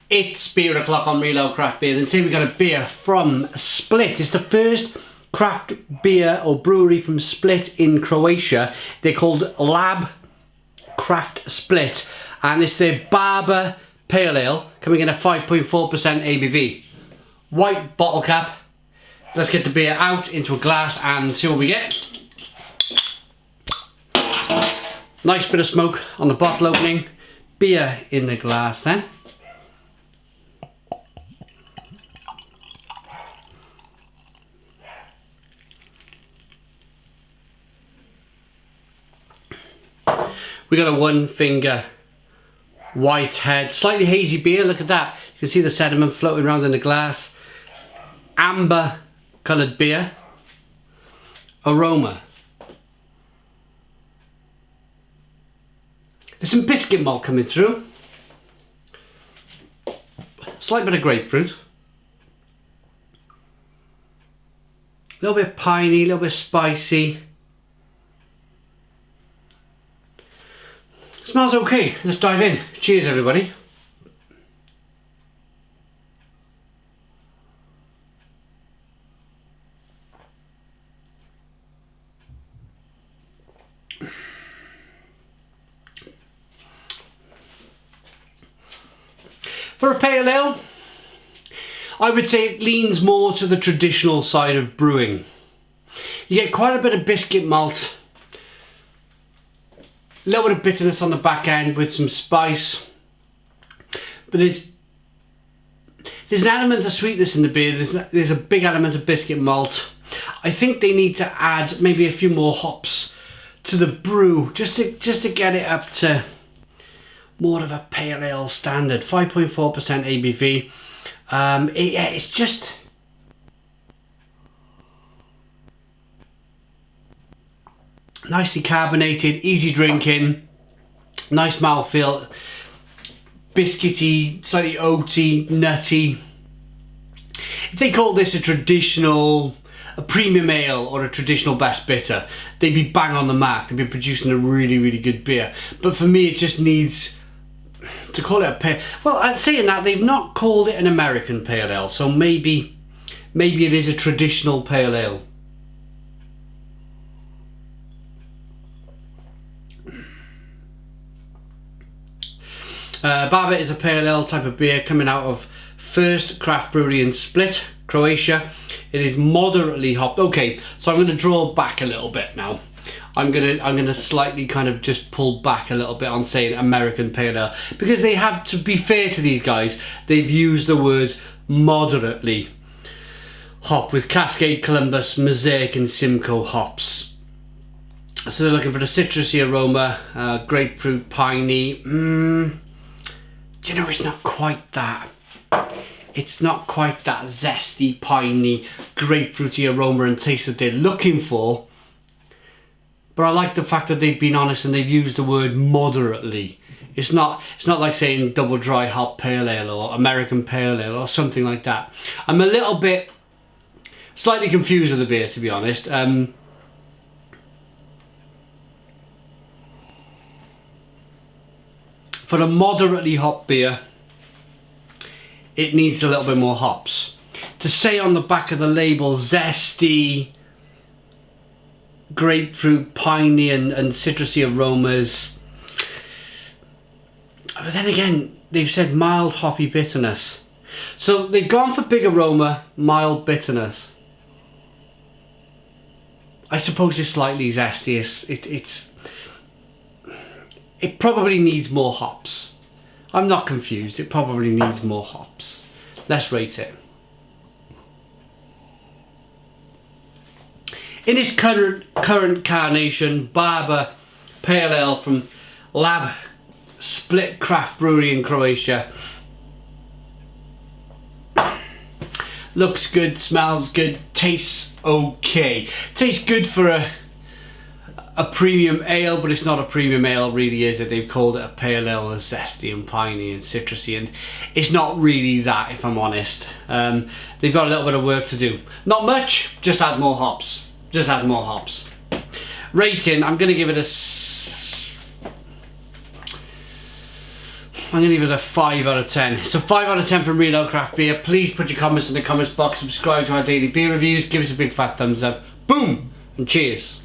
It's beer o'clock on Real Craft Beer, and today we got a beer from Split. It's the first craft beer or brewery from Split in Croatia. They're called Lab Craft Split, and it's their Barba Pale Ale, coming in at 5.4% ABV. White bottle cap. Let's get the beer out into a glass and see what we get. Nice bit of smoke on the bottle opening. Beer in the glass then. We got a one finger white head, slightly hazy beer. Look at that. You can see the sediment floating around in the glass. Amber coloured beer. Aroma. There's some biscuit malt coming through. Slight bit of grapefruit. A little bit piney, a little bit spicy. Smells okay. Let's dive in. Cheers, everybody. For a pale ale, I would say it leans more to the traditional side of brewing. You get quite a bit of biscuit malt, a little bit of bitterness on the back end with some spice, but there's an element of sweetness in the beer. There's a big element of biscuit malt. I think they need to add maybe a few more hops to the brew just to get it up to more of a pale ale standard. 5.4% ABV. It's just nicely carbonated, easy drinking, nice mouthfeel, biscuity, slightly oaty, nutty. If they call this a premium ale or a traditional best bitter, they'd be bang on the mark. They'd be producing a really, really good beer. But for me, it just needs to call it a pale. Well, I'm saying that they've not called it an American pale ale, so maybe it is a traditional pale ale. Barba is a pale ale type of beer coming out of first craft brewery in Split, Croatia. It is moderately hopped. Okay, so I'm going to draw back a little bit now. I'm gonna slightly kind of just pull back a little bit on saying American pale ale, because they have, to be fair to these guys, they've used the words moderately hop with Cascade, Columbus, Mosaic and Simcoe hops. So they're looking for the citrusy aroma, grapefruit, piney. You know, it's not quite that. It's not quite that zesty, piney, grapefruity aroma and taste that they're looking for. But I like the fact that they've been honest and they've used the word moderately. It's not like saying double dry hop pale ale or American pale ale or something like that. I'm a little bit slightly confused with the beer, to be honest. For a moderately hop beer, it needs a little bit more hops. To say on the back of the label zesty, grapefruit, piney and citrusy aromas, but then again they've said mild hoppy bitterness, so they've gone for big aroma, mild bitterness. I suppose it's slightly zesty. It probably needs more hops. I'm not confused. It probably needs more hops. Let's rate it. In its current carnation, Barba Pale Ale from Lab Split Craft Brewery in Croatia. Looks good, smells good, tastes okay. Tastes good for a premium ale, but it's not a premium ale really, is it? They've called it a pale ale, as zesty and piney and citrusy, and it's not really that, if I'm honest. They've got a little bit of work to do. Not much, just add more hops. Just add more hops. Rating, I'm going to give it a I'm going to give it a 5 out of 10. So 5 out of 10 from Real Ale Craft Beer. Please put your comments in the comments box, subscribe to our daily beer reviews, give us a big fat thumbs up. Boom! And cheers.